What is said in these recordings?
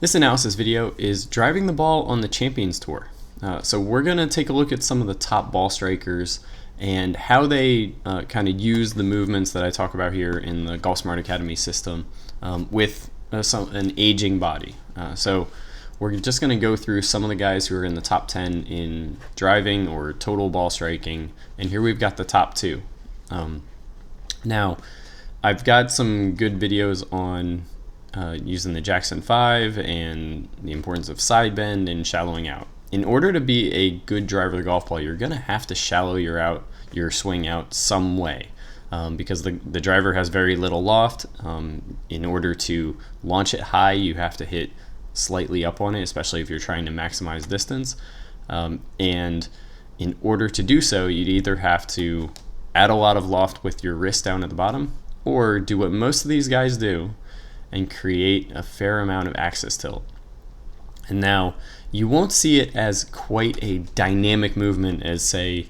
This analysis video is driving the ball on the Champions Tour. So we're going to take a look at some of the top ball strikers and how they kind of use the movements that I talk about here in the Golf Smart Academy system with an aging body. So we're just going to go through some of the guys who are in the top 10 in driving or total ball striking, and here we've got the top two. Now, I've got some good videos on using the Jackson 5 and the importance of side bend and shallowing out. In order to be a good driver of the golf ball, you're going to have to shallow your swing out some way because the driver has very little loft. In order to launch it high, you have to hit slightly up on it, especially if you're trying to maximize distance. And in order to do so, you'd either have to add a lot of loft with your wrist down at the bottom, or do what most of these guys do and create a fair amount of axis tilt. And now you won't see it as quite a dynamic movement as, say,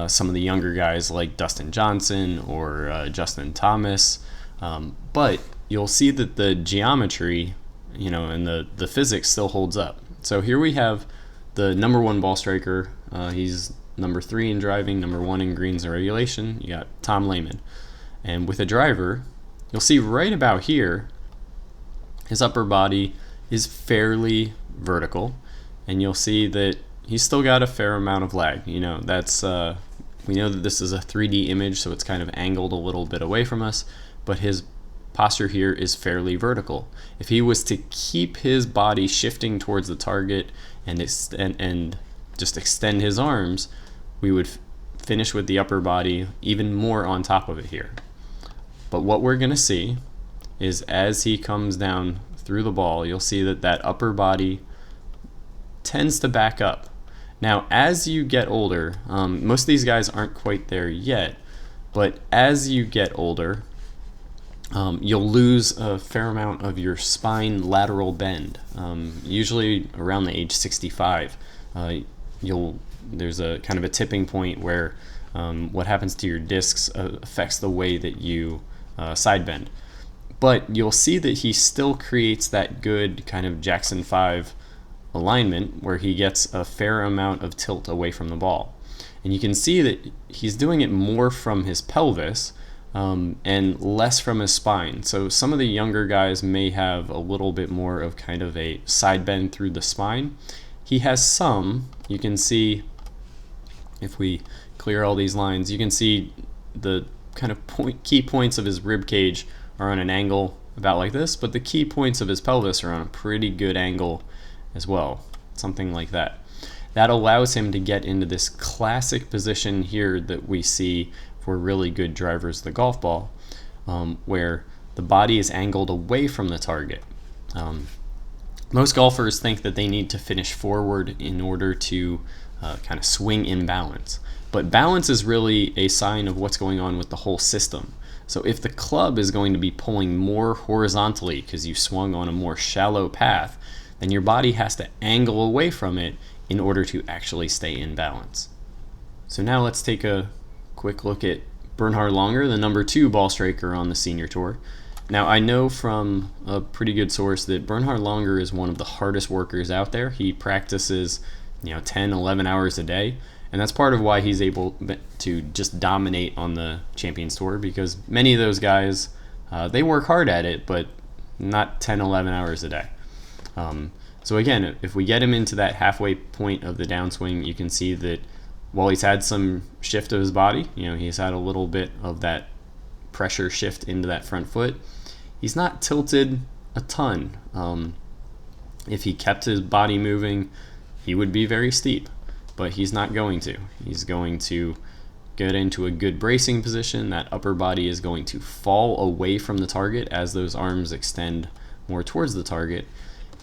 some of the younger guys like Dustin Johnson or Justin Thomas, but you'll see that the geometry, and the physics still holds up. So here we have the number one ball striker. He's number 3 in driving, number 1 in greens and regulation. You got Tom Lehman. And with a driver, you'll see right about here, his upper body is fairly vertical, and you'll see that he's still got a fair amount of lag. We know that this is a 3D image, so it's kind of angled a little bit away from us, but his posture here is fairly vertical. If he was to keep his body shifting towards the target and just extend his arms, we would finish with the upper body even more on top of it here. But what we're going to see is as he comes down through the ball, you'll see that upper body tends to back up. Now, as you get older, most of these guys aren't quite there yet, but as you get older, you'll lose a fair amount of your spine lateral bend. Usually around the age 65, there's a kind of a tipping point where what happens to your discs affects the way that you side bend. But you'll see that he still creates that good kind of Jackson 5 alignment where he gets a fair amount of tilt away from the ball. And you can see that he's doing it more from his pelvis and less from his spine. So some of the younger guys may have a little bit more of kind of a side bend through the spine. He has some. You can see, if we clear all these lines, you can see the kind of key points of his rib cage are on an angle about like this, but the key points of his pelvis are on a pretty good angle as well, something like that. That allows him to get into this classic position here that we see for really good drivers of the golf ball, where the body is angled away from the target. Most golfers think that they need to finish forward in order to kind of swing in balance. But balance is really a sign of what's going on with the whole system. So if the club is going to be pulling more horizontally because you swung on a more shallow path, then your body has to angle away from it in order to actually stay in balance. So now let's take a quick look at Bernhard Langer, the number 2 ball striker on the senior tour. Now, I know from a pretty good source that Bernhard Langer is one of the hardest workers out there. He practices 10, 11 hours a day, and that's part of why he's able to just dominate on the Champions Tour, because many of those guys, they work hard at it, but not 10, 11 hours a day. So again, if we get him into that halfway point of the downswing, you can see that while he's had some shift of his body, he's had a little bit of that pressure shift into that front foot, he's not tilted a ton. If he kept his body moving, he would be very steep, but he's not going to. He's going to get into a good bracing position. That upper body is going to fall away from the target as those arms extend more towards the target.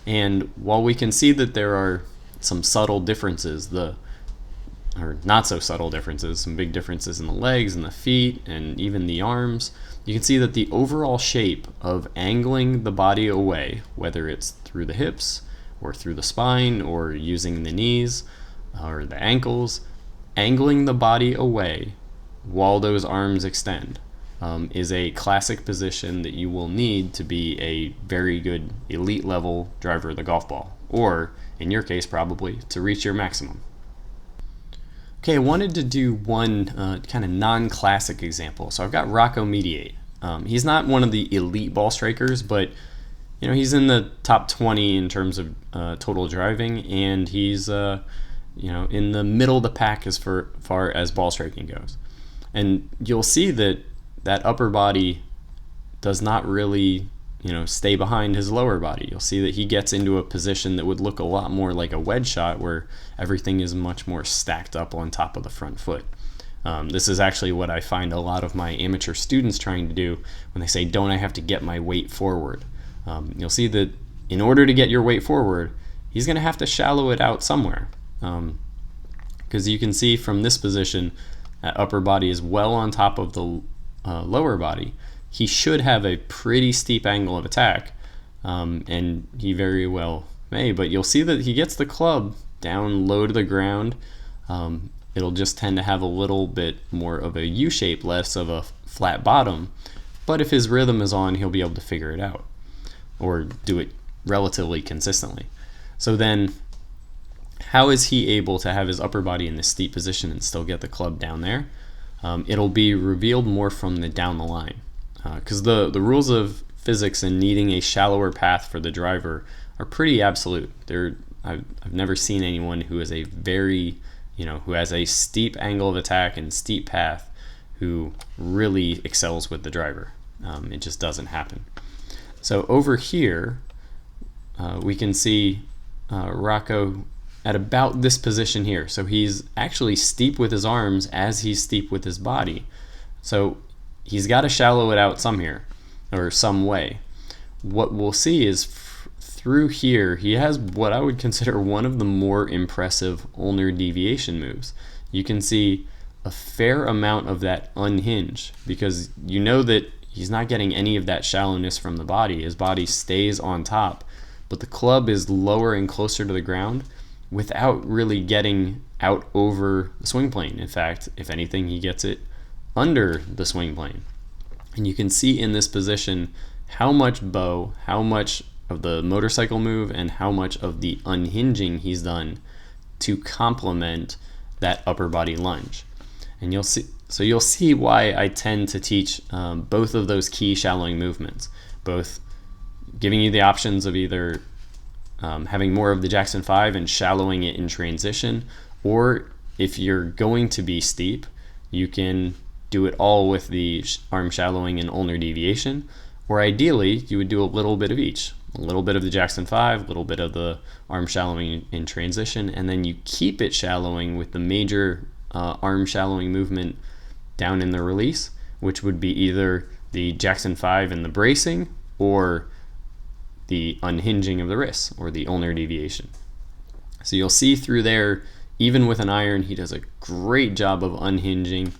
And while we can see that there are some subtle differences, or not so subtle differences, some big differences in the legs and the feet and even the arms, you can see that the overall shape of angling the body away, whether it's through the hips or through the spine or using the knees or the ankles, angling the body away while those arms extend is a classic position that you will need to be a very good elite level driver of the golf ball, or in your case probably to reach your maximum. Okay, I wanted to do one kind of non-classic example. So I've got Rocco Mediate. He's not one of the elite ball strikers, but he's in the top 20 in terms of total driving, and he's in the middle of the pack as far as ball striking goes. And you'll see that upper body does not really stay behind his lower body. You'll see that he gets into a position that would look a lot more like a wedge shot, where everything is much more stacked up on top of the front foot. This is actually what I find a lot of my amateur students trying to do when they say, don't I have to get my weight forward? You'll see that in order to get your weight forward, he's going to have to shallow it out somewhere. Because you can see from this position, that upper body is well on top of the lower body. He should have a pretty steep angle of attack, and he very well may, but you'll see that he gets the club down low to the ground. It'll just tend to have a little bit more of a U shape, less of a flat bottom, but if his rhythm is on, he'll be able to figure it out, or do it relatively consistently. So then, how is he able to have his upper body in this steep position and still get the club down there? It'll be revealed more from the down the line. Because the rules of physics and needing a shallower path for the driver are pretty absolute. I've never seen anyone who is who has a steep angle of attack and steep path who really excels with the driver. It just doesn't happen. So over here, we can see Rocco at about this position here. So he's actually steep with his arms as he's steep with his body. So he's got to shallow it out some way. What we'll see is through here, he has what I would consider one of the more impressive ulnar deviation moves. You can see a fair amount of that unhinge, because you know that he's not getting any of that shallowness from the body. His body stays on top, but the club is lower and closer to the ground without really getting out over the swing plane. In fact, if anything, he gets it under the swing plane. And you can see in this position how much bow, how much of the motorcycle move, and how much of the unhinging he's done to complement that upper body lunge. And you'll see why I tend to teach both of those key shallowing movements, both giving you the options of either having more of the Jackson 5 and shallowing it in transition, or if you're going to be steep, you can do it all with the arm shallowing and ulnar deviation, or ideally you would do a little bit of each. A little bit of the Jackson 5, a little bit of the arm shallowing in transition, and then you keep it shallowing with the major arm shallowing movement down in the release, which would be either the Jackson 5 and the bracing, or the unhinging of the wrists, or the ulnar deviation. So you'll see through there, even with an iron, he does a great job of unhinging,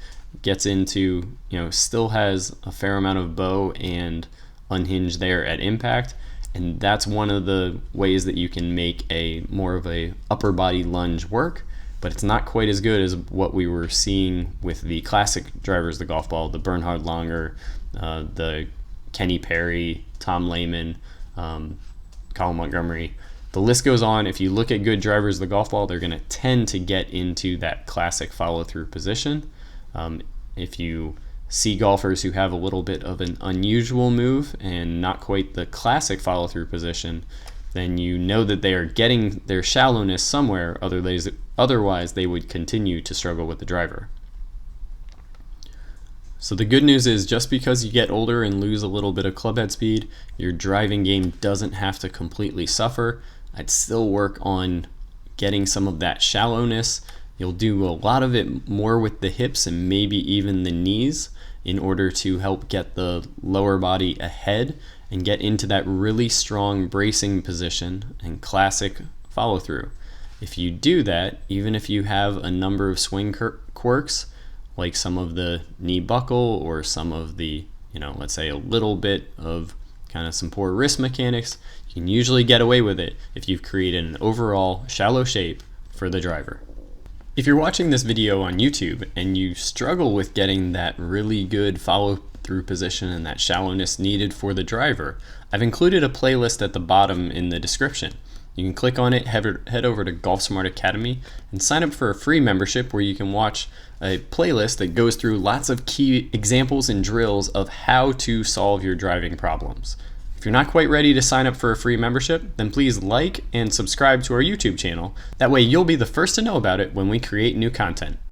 gets into, still has a fair amount of bow and unhinge there at impact, and that's one of the ways that you can make a more of a upper body lunge work, but it's not quite as good as what we were seeing with the classic drivers of the golf ball, the Bernhard Langer, the Kenny Perry, Tom Lehman, Colin Montgomery. The list goes on. If you look at good drivers of the golf ball, they're going to tend to get into that classic follow-through position. If you see golfers who have a little bit of an unusual move and not quite the classic follow-through position, then you know that they are getting their shallowness somewhere, otherwise they would continue to struggle with the driver. So the good news is, just because you get older and lose a little bit of clubhead speed, your driving game doesn't have to completely suffer. I'd still work on getting some of that shallowness. You'll do a lot of it more with the hips and maybe even the knees in order to help get the lower body ahead and get into that really strong bracing position and classic follow through. If you do that, even if you have a number of swing quirks, like some of the knee buckle or some of the, let's say a little bit of kind of some poor wrist mechanics, you can usually get away with it if you've created an overall shallow shape for the driver. If you're watching this video on YouTube and you struggle with getting that really good follow through position and that shallowness needed for the driver, I've included a playlist at the bottom in the description. You can click on it, head over to GolfSmart Academy, and sign up for a free membership where you can watch a playlist that goes through lots of key examples and drills of how to solve your driving problems. If you're not quite ready to sign up for a free membership, then please like and subscribe to our YouTube channel. That way you'll be the first to know about it when we create new content.